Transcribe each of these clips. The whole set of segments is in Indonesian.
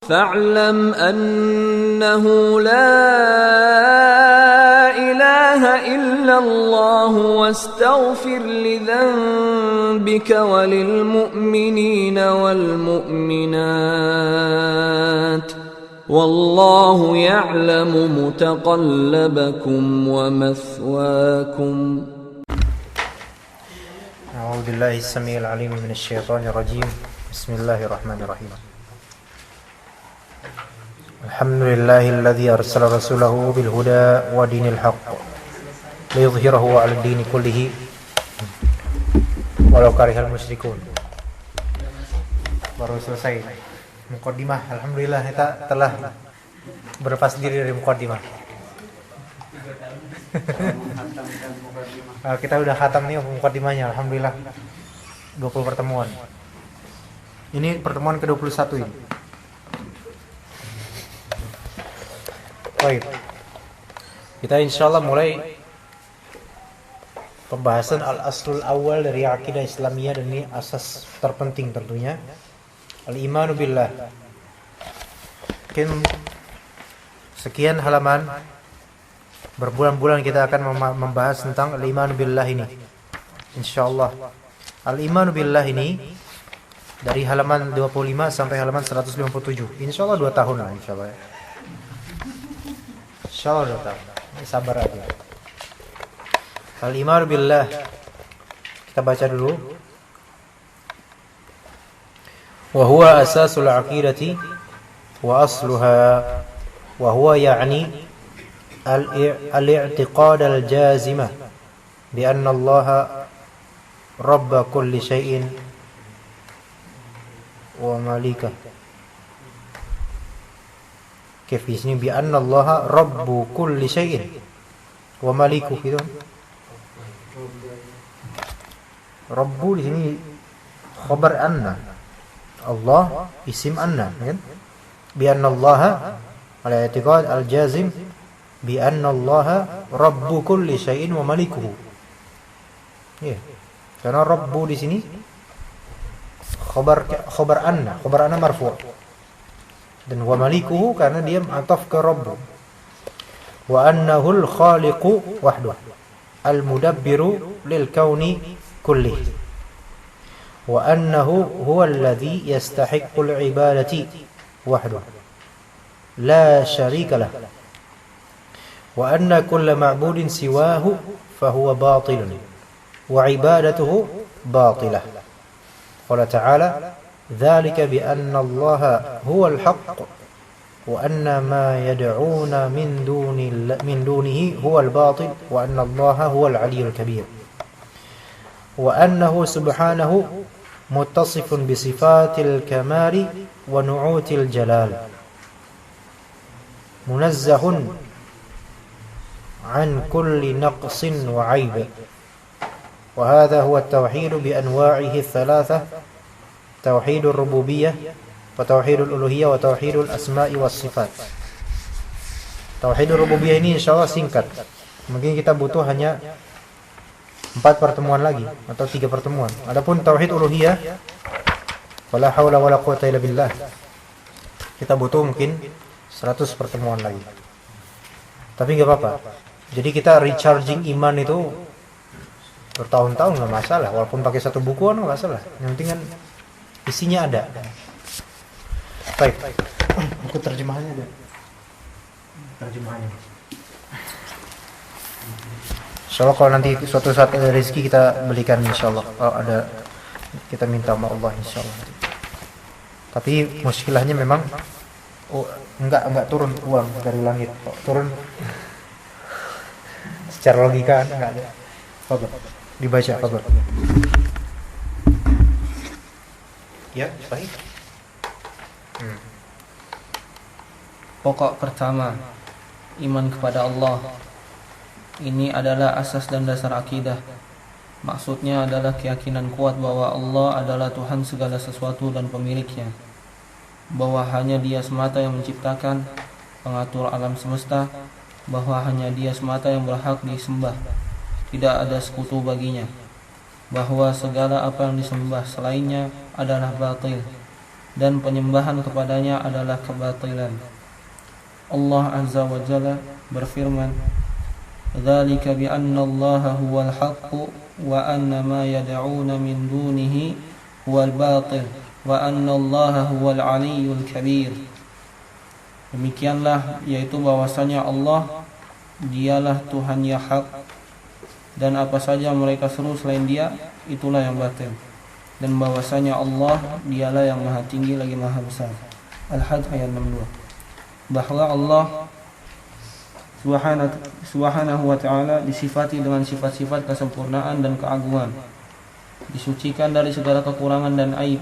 فاعلم أنه لا إله إلا الله واستغفر لذنبك وللمؤمنين والمؤمنات والله يعلم متقلبكم ومثواكم. أعوذ بالله السميع العليم من الشيطان الرجيم. بسم الله الرحمن الرحيم. الحمد لله الذي أرسل رسوله بالهدى ودين الحق ليظهره على الدين كله walau karihal musyrikun. Baru selesai muqaddimah. Alhamdulillah kita telah berlepas diri dari muqaddimah. Kita udah khatam nih muqaddimahnya, alhamdulillah. 20 pertemuan. Ini pertemuan ke-21 ini. Baik. Kita insyaallah mulai pembahasan al-aslul awal dari akidah Islamiyah, dan ini asas terpenting tentunya. Al-imanu billah. Mungkin sekian halaman, berbulan-bulan kita akan membahas tentang al-imanu billah ini. Insyaallah. Al-imanu billah ini dari halaman 25 sampai halaman 157. Insyaallah 2 tahun lah insyaallah ya. Insyaallah 2 tahun. Sabar aja. Al-imanu billah. Kita baca dulu. Wa huwa asasul aqidati wa asluha wa huwa ya'ni al-i'tiqad al-jazimah bi anna Allah rabb kulli shay'in wa malikah. Kif di sini bi anna Allah rabbu kulli shay'in wa malikuh gitu. Rabbu di sini khabar anna. Allah isim anna kan? Bi anna Allah al-i'tiqad al-jazim bi anna Allah rabbu kulli shay'in wa malikuhu. Ya. Karena rabbu di sini khabar anna marfu'. Dan wa malikuhu karena dia ataf ke rabbu. Wa annahul khaliqu wahduh al-mudabbiru lil kauni kullih. Wa annahu huwa alladhi yastahiqqul ibadati wahduh la syarika lah. Wa anna kulla ma'budin siwahu fahuwa batilun wa ibadatuhu batilah. Qala ta'ala ذلك بأن الله هو الحق وأن ما يدعون من دونه هو الباطل وأن الله هو العلي الكبير وأنه سبحانه متصف بصفات الكمال ونعوت الجلال منزه عن كل نقص وعيب وهذا هو التوحيد بأنواعه الثلاثة Tauhidul rububiyah wa tauhidul uluhiyah wa tauhidul asma'i was sifat. Tauhidul rububiyah ini insyaallah singkat. Mungkin kita butuh hanya 4 pertemuan lagi atau 3 pertemuan. Adapun tauhid uluhiyah wala haula wala quwata illa billah, kita butuh mungkin 100 pertemuan lagi. Tapi enggak apa-apa. Jadi kita recharging iman itu bertahun-tahun enggak masalah, walaupun pakai 1 bukuan enggak masalah. Yang penting kan isinya ada. Baik. Buku terjemahannya ada. Terjemahannya. Insyaallah kalau nanti suatu saat ada rezeki kita belikan insyaallah. Kalau ada kita minta sama Allah insyaallah. Tapi muskilahnya memang enggak turun uang dari langit. Turun secara logika enggak ada. Fadhil. Dibaca fadhil. Ya, baik. Pokok pertama, iman kepada Allah. Ini adalah asas dan dasar akidah. Maksudnya adalah keyakinan kuat bahwa Allah adalah Tuhan segala sesuatu dan pemiliknya, bahwa hanya Dia semata yang menciptakan, pengatur alam semesta, bahwa hanya Dia semata yang berhak disembah, tidak ada sekutu baginya, bahwa segala apa yang disembah selainnya adalah batil, dan penyembahan kepadanya adalah kebatilan. Allah Azza wa Jalla berfirman, "Dzalika bi anna Allaha huwal haqqu wa anna ma yad'una min dunihi huwal batil wa anna Allaha huwal aliyyul kabir." Demikianlah, yaitu bahwasanya Allah dialah Tuhan yang hak, dan apa saja mereka seru selain Dia itulah yang batil, dan bahwasanya Allah dialah yang maha tinggi lagi maha besar. Al-Hajj ayat 62. Bahwa Allah subhanahu wa ta'ala disifati dengan sifat-sifat kesempurnaan dan keagungan, disucikan dari segala kekurangan dan aib.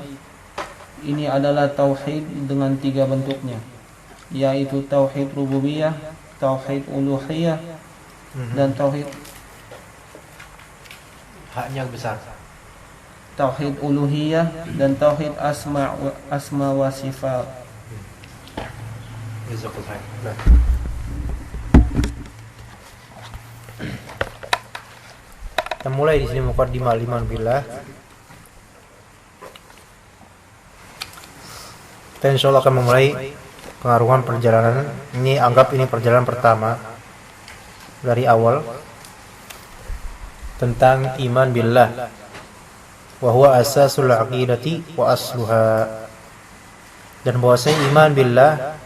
Ini adalah tauhid dengan 3 bentuknya, yaitu tauhid rububiyah, tauhid uluhiyah, dan tauhid haknya besar. Tauhid uluhiyah dan tauhid asma wa sifat. Kita mulai di sini muqaddimah al-iman billah. Kita insyaallah akan memulai pengaruhan perjalanan. Ini anggap ini perjalanan pertama dari awal tentang iman billah, wa huwa asasul aqidati wa asluha. Dan bahwasanya iman billah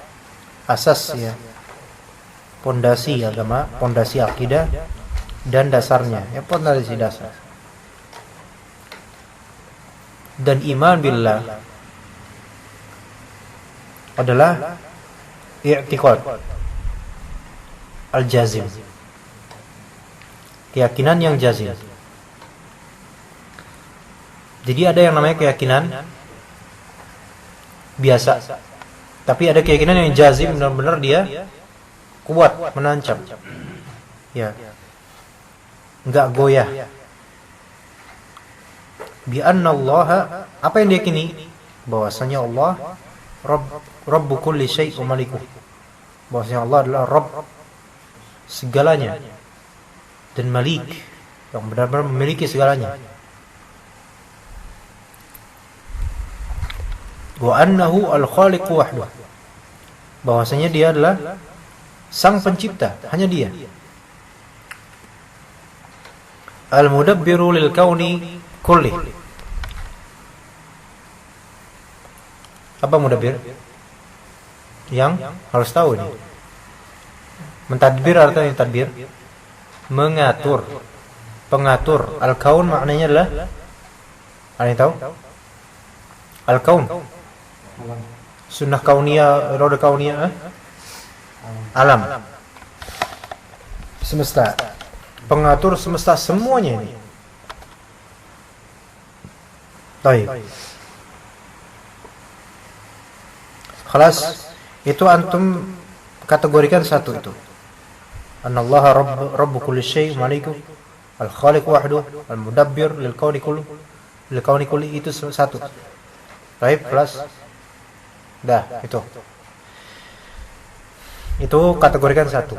asas, ya, pondasi agama, pondasi akidah dan dasarnya, ya, pondasi dasar. Dan iman billah adalah i'tiqad al-jazim, keyakinan yang jazim. Jadi ada yang namanya keyakinan biasa, tapi ada keyakinan yang jazim, benar-benar dia kuat, menancap, ya, enggak goyah. Bi anna Allah, apa yang diyakini? Bahwasanya Allah Rabbu kulli syai' wa malikuh, bahwasanya Allah adalah Rabb segalanya dan Malik, yang benar-benar memiliki segalanya. Wa annahu al-khaliqu wahdahu, bahwasanya dia adalah sang pencipta, hanya dia. Al-mudabbiru lil kauni kulli. Apa mudabbir? Yang harus tahu ini. Mentadbir artinya tadbir, mengatur, pengatur. Al-kaun maknanya adalah, ada yang tahu? Al-kaun, sunnah kauniyah, roda kauniyah, alam, semesta, pengatur semesta semuanya ini. Baik. Khalas, itu antum kategorikan satu itu. Anallaha rabbu kulli syai' maliku al-khaliq wahdu al-mudabbir lil kauni kulli, itu satu. Baik, kelas. Dah, itu. Itu kategorikan satu.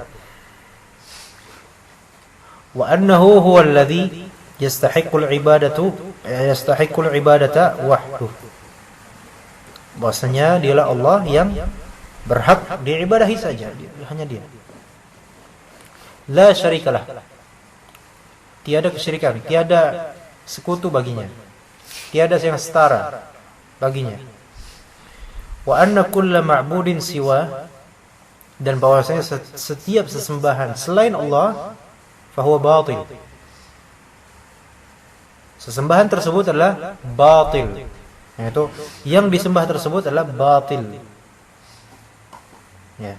Wa annahu huwal ladzi yastahiqqul ibadata wahdu. Bahwasanya dialah Allah yang berhak diibadahi saja, hanya Dia. La syarikalah, tiada kesyirikan, tiada sekutu baginya, tiada yang setara baginya. Wa anna kulla ma'budin siwa, dan bahwasanya setiap sesembahan selain Allah fahuwa batil, sesembahan tersebut adalah batil, yaitu yang disembah tersebut adalah batil, ya.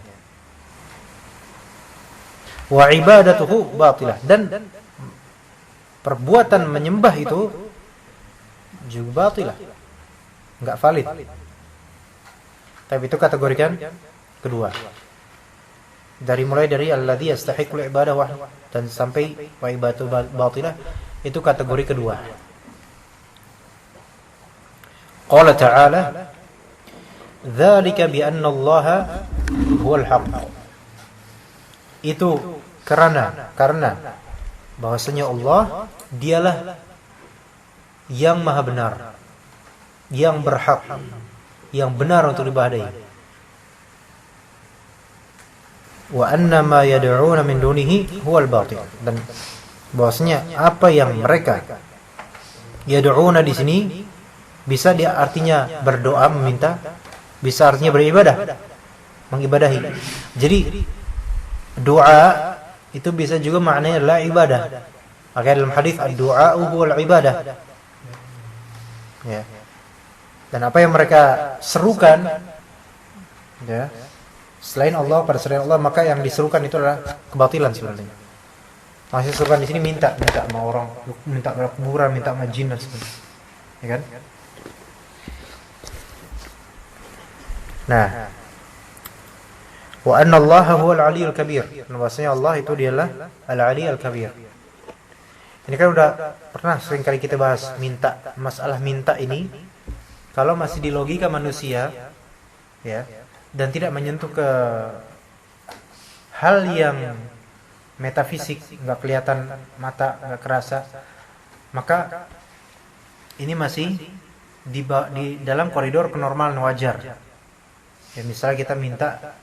Wa ibadatuhu batilah, dan perbuatan menyembah itu juga batilah, enggak valid. Tapi itu kategorikan kedua. Mulai dari alladzi yastahiqul ibadah dan sampai wa ibadatu batilah, itu kategori kedua. Qala ta'ala, dzalika bi anna Allaha huwal haqq. Itu karena bahwasanya Allah dialah yang maha benar, yang berhak. yang benar untuk diibadahi. Wa anna ma yad'una min dunihi huwal batil. Dan bahwasanya apa yang mereka yad'una di sini bisa dia artinya berdoa meminta, bisa artinya beribadah, mengibadahi. Jadi doa itu bisa juga maknanya adalah ibadah. Maka dalam hadis ad-du'a huwal ibadah. Ya. Dan apa yang mereka serukan ya, selain Allah, pada selain Allah, maka yang diserukan itu adalah kebatilan sebenarnya. Masih serukan di sini minta sama orang, minta ke kuburan, minta sama jin dan sebagainya. Ya kan? Nah, wa anna Allah huwal aliyyul kabir. Bahwasanya Allah itu dialah al-ali al-kabir. Ini kan udah pernah sering kali kita bahas masalah minta ini. Kalau masih di logika manusia ya, dan tidak menyentuh ke hal yang metafisik, nggak kelihatan mata, nggak kerasa, maka ini masih di dalam koridor kenormalan wajar. Ya, misalnya kita minta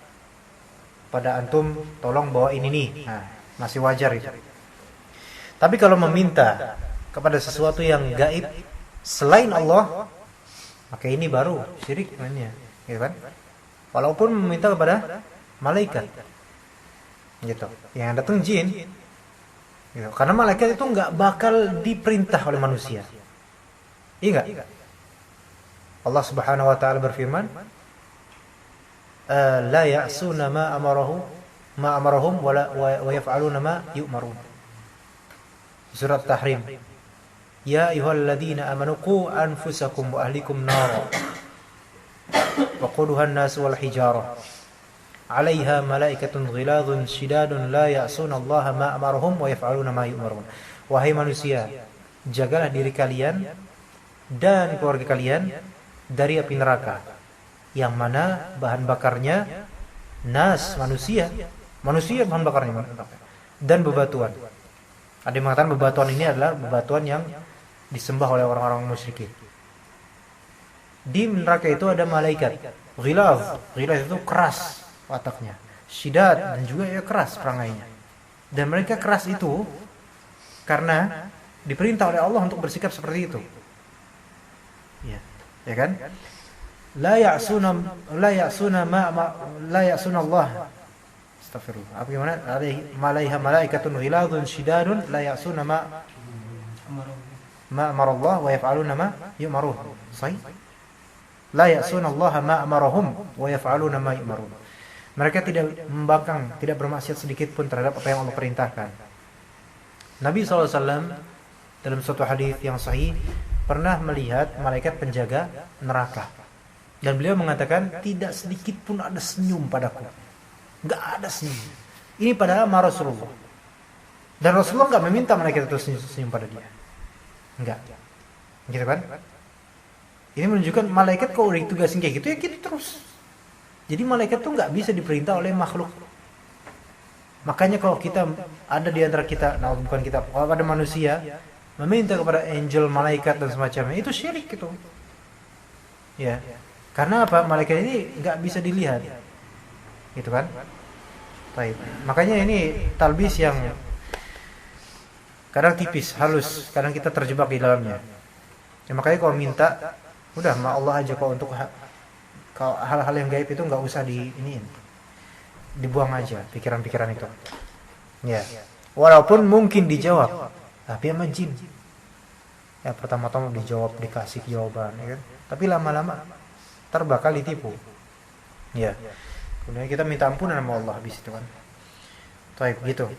pada antum tolong bawa ini nih, nah, masih wajar itu. Tapi kalau meminta kepada sesuatu yang gaib selain Allah, maka ini baru syirik namanya, gitu kan? Walaupun meminta kepada malaikat, gitu, yang datang jin, gitu. Karena malaikat itu nggak bakal diperintah oleh manusia, iya nggak? Allah Subhanahu Wa Taala berfirman, la ya'suna ma amarahum wa yaf'aluna ma yu'marun. Surat Tahrim. Ya ayyuhalladzina amanu qu anfusakum wa ahlikum nara waquduha an-nas wal hijarah 'alaiha malaikatun ghiladun shidadun la ya'suna Allah ma amarahum wa yaf'aluna ma yu'marun. Wahai manusia, jagalah diri kalian dan keluarga kalian dari api neraka, yang mana bahan bakarnya manusia bahan bakarnya dan bebatuan. Ada yang mengatakan bebatuan ini adalah bebatuan yang disembah oleh orang-orang musyrikin. Di neraka itu ada malaikat ghilaz itu keras wataknya, syidad dan juga ya keras perangainya. Dan mereka keras itu karena diperintah oleh Allah untuk bersikap seperti itu. Ya kan? La ya'suna Allah. Astagfirullah. Apa gimana? Alaiha malaikatun ghiladun shidadun la ya'suna ma amarallah wa yaf'aluna ma yu'marun. Sahih? La ya'suna Allah ma amarahum wa yaf'aluna ma yu'marun. Mereka tidak membangkang, tidak bermaksiat sedikit pun terhadap apa yang Allah perintahkan. Nabi SAW dalam suatu hadis yang sahih pernah melihat malaikat penjaga neraka. Dan beliau mengatakan, tidak sedikit pun ada senyum padaku. Enggak ada senyum. Ini padahal sama Rasulullah. Dan Rasulullah enggak meminta malaikat itu senyum pada dia. Enggak. Gitu kan? Ini menunjukkan malaikat kalau udah ditugasin kayak gitu ya gitu terus. Jadi malaikat tuh enggak bisa diperintah oleh makhluk. Makanya kalau kita ada di antara kita, nah bukan kita, kalau ada manusia meminta kepada angel, malaikat dan semacamnya, itu syirik gitu. Ya. Karena apa? Malaikat ini nggak bisa dilihat, gitu kan? Baik. Makanya ini talbis yang kadang tipis, halus, kadang kita terjebak di dalamnya. Ya, makanya kalau minta, udah sama Allah aja. Kalau untuk kalau hal-hal yang gaib itu nggak usah dibuang aja pikiran-pikiran itu. Ya. Walaupun mungkin dijawab, tapi sama jin. Ya pertama-tama dijawab, dikasih jawaban, ya kan? Tapi lama-lama bakal ditipu. Ya. Kemudian kita minta ampunan sama Allah habis itu kan. Baik gitu.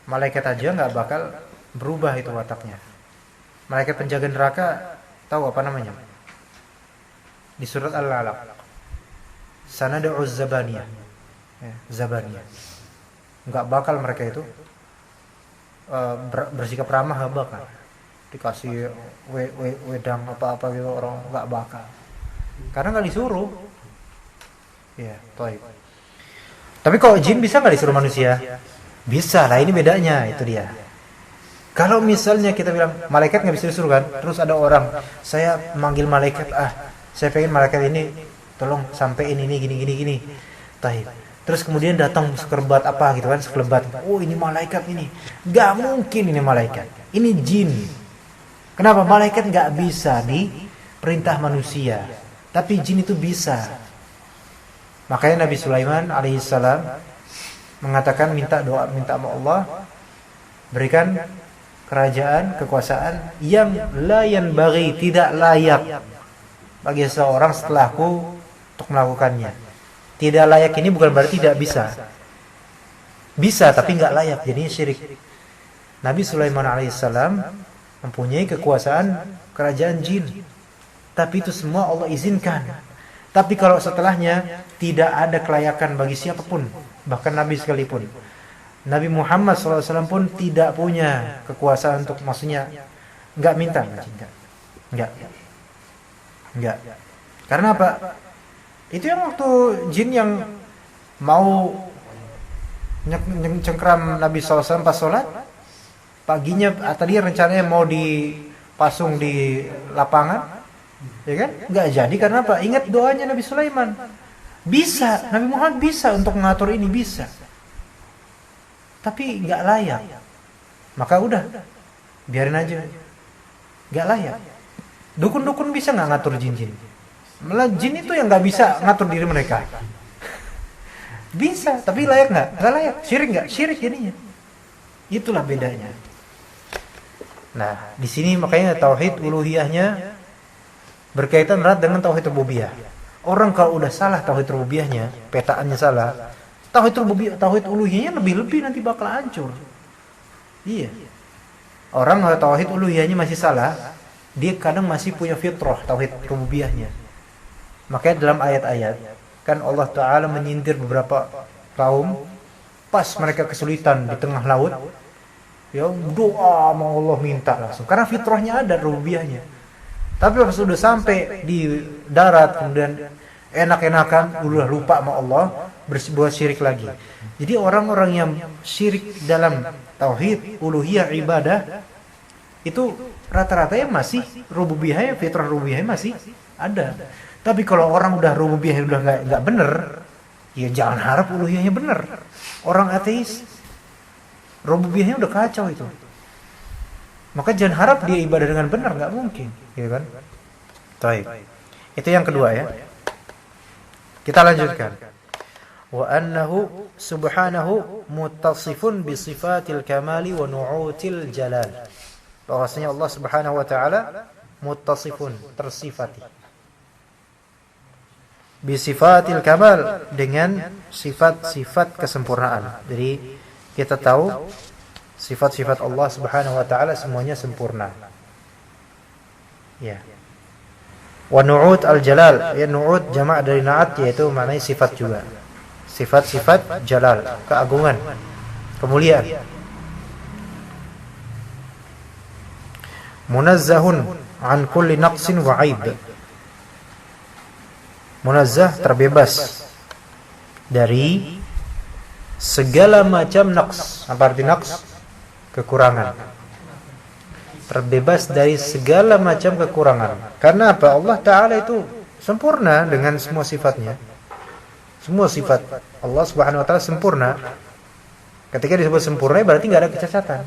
Malaikat aja enggak bakal berubah itu wataknya. Malaikat penjaga neraka tahu apa namanya? Di surat Al-Alaq. Sanad'u zabaniyah. Ya, zabaniyah. Enggak bakal mereka itu bersikap ramah, enggak bakal. Dikasih wedang apa-apa gitu orang enggak bakal. Karena nggak disuruh. Ya, baik. Tapi kalau jin bisa nggak disuruh manusia? Bisa lah, ini bedanya, itu dia. Kalau misalnya kita bilang malaikat nggak bisa disuruh kan, terus ada orang, saya manggil malaikat, saya pengen malaikat ini tolong sampein ini gini. Taib. Terus kemudian datang sekelebat apa gitu kan, sekelebat. Oh, ini malaikat ini. Gak mungkin ini malaikat. Ini jin. Kenapa? Malaikat gak bisa diperintah manusia. Tapi jin itu bisa. Makanya Nabi Sulaiman alaihissalam mengatakan minta doa, minta sama Allah berikan kerajaan, kekuasaan yang la yanbaghi, tidak layak bagi seorang setelahku untuk melakukannya. Tidak layak ini bukan berarti tidak bisa. Bisa tapi enggak layak, jadinya syirik. Nabi Sulaiman alaihissalam mempunyai kekuasaan kerajaan jin. Tapi itu semua Allah izinkan. Tapi kalau setelahnya tidak ada kelayakan bagi siapapun, bahkan Nabi sekalipun. Nabi Muhammad SAW pun tidak punya kekuasaan untuk, maksudnya enggak minta, enggak. Karena apa? Itu yang waktu jin yang mau cengkram Nabi SAW pas sholat, paginya tadi rencananya mau dipasung di lapangan, ya kan? Enggak jadi karena apa? Ingat doanya Nabi Sulaiman. Bisa, Nabi Muhammad bisa untuk mengatur ini, bisa. Tapi enggak layak. Maka udah, biarin aja. Enggak layak. Dukun-dukun bisa enggak ngatur jin-jin? Malah jin itu yang enggak bisa ngatur diri mereka. Bisa, tapi layak enggak? Enggak layak. Syirik enggak? Syirik jadinya. Itulah bedanya. Nah, di sini makanya tauhid uluhiyahnya berkaitan erat dengan tauhid rububiyah. Orang kalau udah salah tauhid rububiyahnya, petaannya salah, tauhid rububiyah, tauhid uluhiyahnya lebih-lebih nanti bakal hancur. Iya. Orang kalau tauhid uluhiyahnya masih salah, dia kadang masih punya fitrah tauhid rububiyahnya. Makanya dalam ayat-ayat kan Allah Ta'ala menyindir beberapa kaum pas mereka kesulitan di tengah laut, ya doa sama Allah minta langsung karena fitrahnya ada rububiyahnya. Tapi pas sudah sampai di darat kemudian enak-enakan udah lupa sama Allah, berbuat syirik lagi. Jadi orang-orang yang syirik dalam tauhid uluhiyah ibadah itu rata-rata yang masih rububiyahnya, fitrah rububiyahnya masih ada. Tapi kalau orang udah rububiyahnya udah nggak bener, ya jangan harap uluhiyahnya bener. Orang ateis rububiyahnya udah kacau itu. Maka jangan harap dia ibadah dengan benar, nggak mungkin, gitu kan? Baik. Itu yang kedua ya. Kita lanjutkan. Wa annahu subhanahu muttasifun bi sifatil kamali wa nu'util jalal. Bahwasanya Allah Subhanahu wa taala muttasifun, tersifati. Bi sifatil kamal, dengan sifat-sifat kesempurnaan. Jadi kita tahu sifat-sifat Allah Subhanahu wa taala semuanya sempurna. Ya. Wa nu'ut al-jalal, ya nu'ut jamak dari na'at, yaitu maknanya sifat juga. Sifat-sifat jalal, keagungan, kemuliaan. Munazzahun an kulli naqsin wa 'aib. Munazzah, terbebas dari segala macam naqs. Apa arti naqs? Kekurangan. Terbebas dari segala macam kekurangan. Karena apa? Allah Ta'ala itu sempurna dengan semua sifatnya. Semua sifat Allah Subhanahu wa taala sempurna. Ketika disebut sempurna berarti enggak ada kecacatan.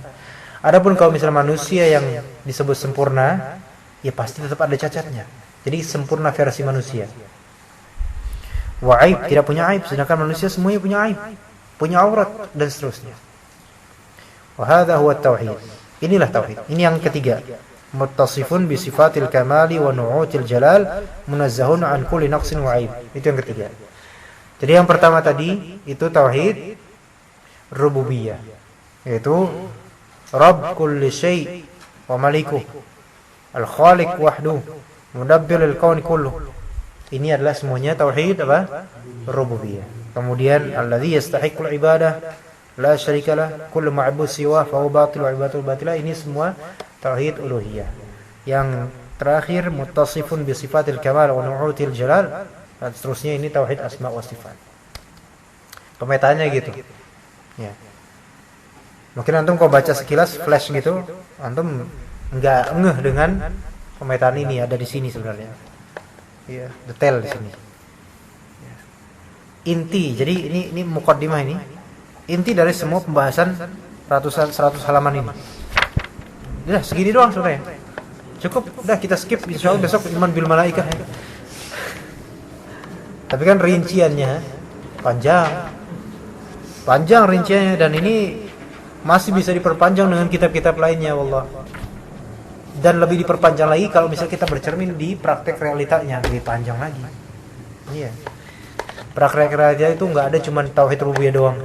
Adapun kalau misalnya manusia yang disebut sempurna, ya pasti tetap ada cacatnya. Jadi sempurna versi manusia. Wa aib, tidak punya aib, sedangkan manusia semuanya punya aib, punya aurat dan seterusnya. Wa hadza huwa tauhid. Inilah tauhid. Ini yang ketiga. Muttasifun bi sifatil kamali wa nu'util jalal, munazzahun an kulli naqsin wa aib. Itu yang ketiga. Jadi yang pertama tadi itu tauhid rububiyah, yaitu Rabb kulli syai' wa malikuh, al-khaliq wahduh, mudabbirul kauni kulluh. Ini adalah semuanya tauhid apa? Rububiyah. Kemudian alladzi yastahiqqul ibadah la syarikalah, kullu ma'bud siwa fa huwa batil wa ibadatul batilah. Ini semua tauhid uluhiyah. Yang terakhir muttasifun bi sifatil kamal wa nu'util jalal, dan seterusnya ini tauhid asma wa sifat. Pemetaannya gitu. Ya. Mungkin antum kalau baca sekilas flash gitu, antum enggak ngeh dengan pemetaan ini ada di sini sebenarnya. Iya, detail di sini. inti. Jadi ini muqaddimah ini. Inti dari semua pembahasan 100 halaman ini. Udah segini doang sudah ya. Cukup, udah kita skip, insyaallah besok iman bil malaikah. Tapi kan rinciannya panjang rinciannya, dan ini masih bisa diperpanjang dengan kitab-kitab lainnya wallah. Dan lebih diperpanjang lagi kalau misalnya kita bercermin di praktek realitanya, lebih panjang lagi. Iya. Praktek realita itu nggak ada cuma tauhid rububiyah doang,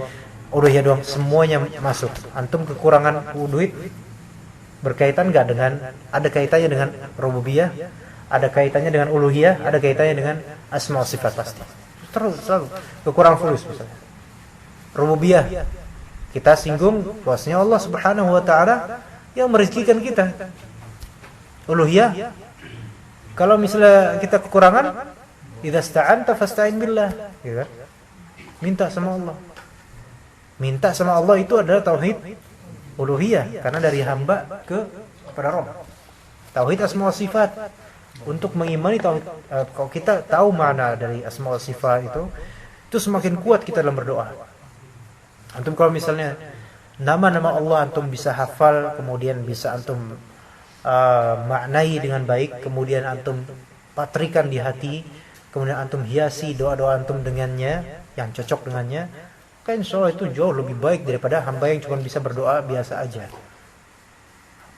uluhiyah doang, semuanya masuk. Antum kekurangan duit berkaitan nggak dengan, ada kaitannya dengan rububiyah, ada kaitannya dengan uluhiyah, ada kaitannya dengan asma wa sifat pasti. Terus selalu kekurangan fulus misalnya. Rububiyah kita singgung bahwasanya Allah Subhanahu wa taala yang merezekikan kita. Uluhiyah kalau misalnya kita kekurangan, idza sta'anta fasta'in billah, gitu kan? Minta sama Allah. Minta sama Allah itu adalah tauhid uluhiyah, karena dari hamba kepada Rabb. Tauhid asma wa sifat, untuk mengimani tauhid, kalau kita tahu makna dari asma wa sifat itu semakin kuat kita dalam berdoa. Antum kalau misalnya nama-nama Allah antum bisa hafal, kemudian bisa antum maknai dengan baik, kemudian antum patrikan di hati, kemudian antum hiasi doa-doa antum dengannya, yang cocok dengannya, kan insyaallah itu jauh lebih baik daripada hamba yang cuma bisa berdoa biasa aja.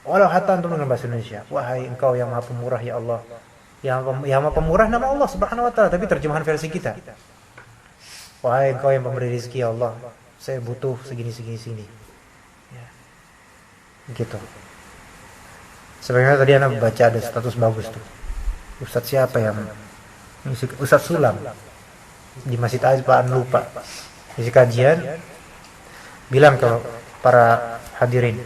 Walau hatta antum dengan bahasa Indonesia, wahai engkau yang maha pemurah ya Allah. Yang maha pemurah nama Allah Subhanahu wa taala, tapi terjemahan versi kita. Wahai engkau yang pemberi rezeki ya Allah, saya butuh segini. Ya. Gitu. Sebenarnya tadi anak baca ada status bagus tuh. Ustadz siapa yang Ustadz Sulam di Masjid Azpaan, lupa. Isi kajian bilang ke para hadirin,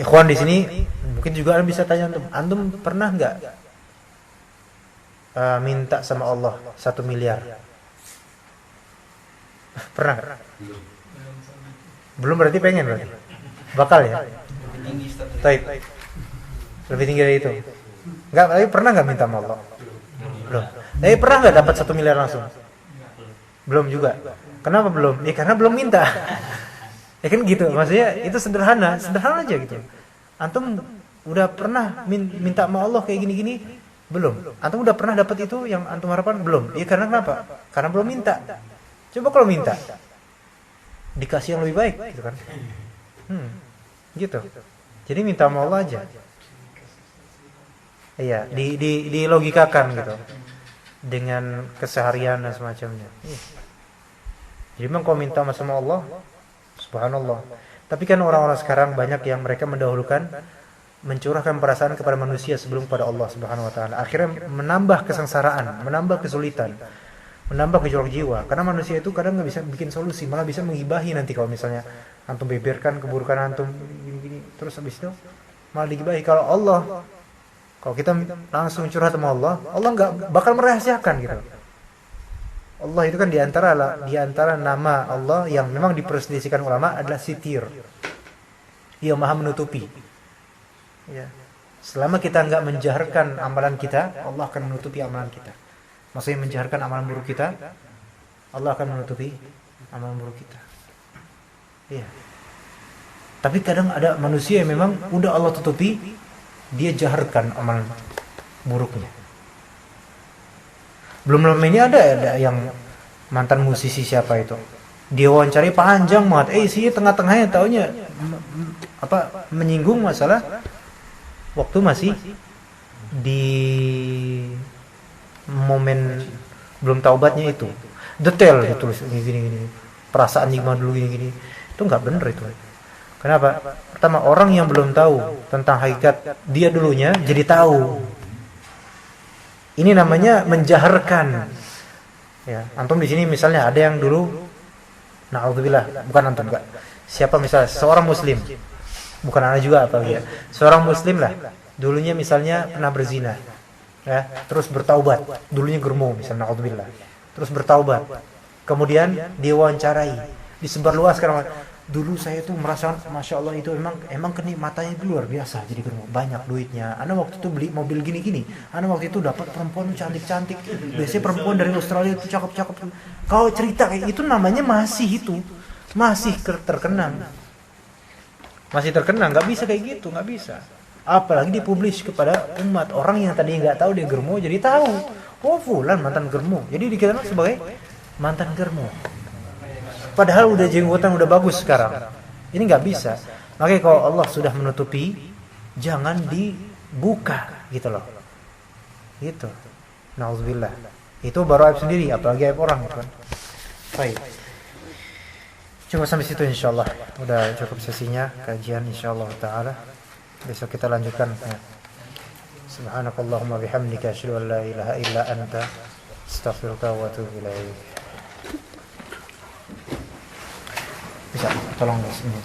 ikhwan di sini mungkin juga bisa tanya antum pernah nggak minta sama Allah 1 miliar? Pernah? Belum, berarti pengen berarti. Bakal ya? Taib. Lebih tinggi dari itu. Enggak, tapi pernah nggak minta sama Allah? Belum. Tapi pernah nggak dapat 1 miliar langsung? Belum juga. Kenapa belum? Ya karena belum minta. Ya kan gitu. Maksudnya itu sederhana aja gitu. Antum udah pernah minta sama Allah kayak gini-gini? Belum. Antum udah pernah dapat itu yang antum harapkan? Belum. Ya karena kenapa? Karena belum minta. Coba kalau minta, dikasih yang lebih baik, gitu kan? Gitu. Jadi minta sama Allah aja. Iya, dilogikakan gitu. Dengan keseharian dan semacamnya. Jadi memang kalau minta sama Allah, subhanallah. Tapi kan orang-orang sekarang banyak yang mereka mendahulukan mencurahkan perasaan kepada manusia sebelum kepada Allah Subhanahu wa taala. Akhirnya menambah kesengsaraan, menambah kesulitan, menambah gejolak jiwa. Karena manusia itu kadang nggak bisa bikin solusi, malah bisa menggibahi nanti kalau misalnya antum beberkan keburukan antum gini-gini, terus habis itu malah digibahi. Kalau Allah, kalau kita langsung curhat sama Allah nggak bakal merahasiakan gitu. Allah itu kan di antara nama Allah yang memang diperselisihkan ulama adalah sitir, yang maha menutupi. Ya. Selama kita nggak menjaharkan amalan kita, Allah akan menutupi amalan kita. Maksudnya menjaharkan amalan buruk kita, Allah akan menutupi amalan buruk kita. Iya. Tapi kadang ada manusia yang memang udah Allah tutupi, dia jaharkan amalan buruknya. Belum lama ini ada yang mantan musisi siapa itu, dia wawancari panjang banget, isinya tengah-tengahnya taunya menyinggung masalah waktu masih di momen belum taubatnya itu, detail ditulis gini, perasaan gimana dulu gini, itu nggak bener itu. Kenapa? Pertama, orang yang belum tahu tentang hakikat dia dulunya jadi tahu. Ini namanya menjaharkan. Ya, antum di sini misalnya ada yang dulu, na'udzubillah, bukan antum enggak. Siapa misalnya seorang muslim, bukan anak juga apa ya. Seorang muslim lah, dulunya misalnya pernah berzina. Ya, terus bertaubat. Dulunya germo misalnya, na'udzubillah. Terus bertaubat. Kemudian diwawancarai, disebarluaskan. Dulu saya tuh merasa, masya Allah itu emang kenikmatannya itu luar biasa jadi germo, banyak duitnya. Ana waktu itu beli mobil gini-gini, ana waktu itu dapat perempuan cantik-cantik. Biasanya perempuan dari Australia itu cakep-cakep. Kalau cerita kayak itu namanya masih terkenang, nggak bisa kayak gitu, nggak bisa. Apalagi dipublish kepada umat, orang yang tadi nggak tahu dia germo jadi tahu. Oh fulan mantan germo, jadi dikenal sebagai mantan germo. Padahal udah jenggotan udah bagus sekarang. Ini nggak bisa. Makanya kalau Allah sudah menutupi, jangan dibuka gitu loh. Gitu. Nauzubillah. Itu baru aib sendiri, apalagi aib orang gitu kan. Baik. Cuma sampai situ insyaallah. Udah cukup sesinya kajian insyaallah taala. Besok kita lanjutkan ya. Subhanakallahumma bihamdika asyhadu an la ilaha illa anta astaghfiruka wa atubu ilaik. Bisa, tolong guys ini.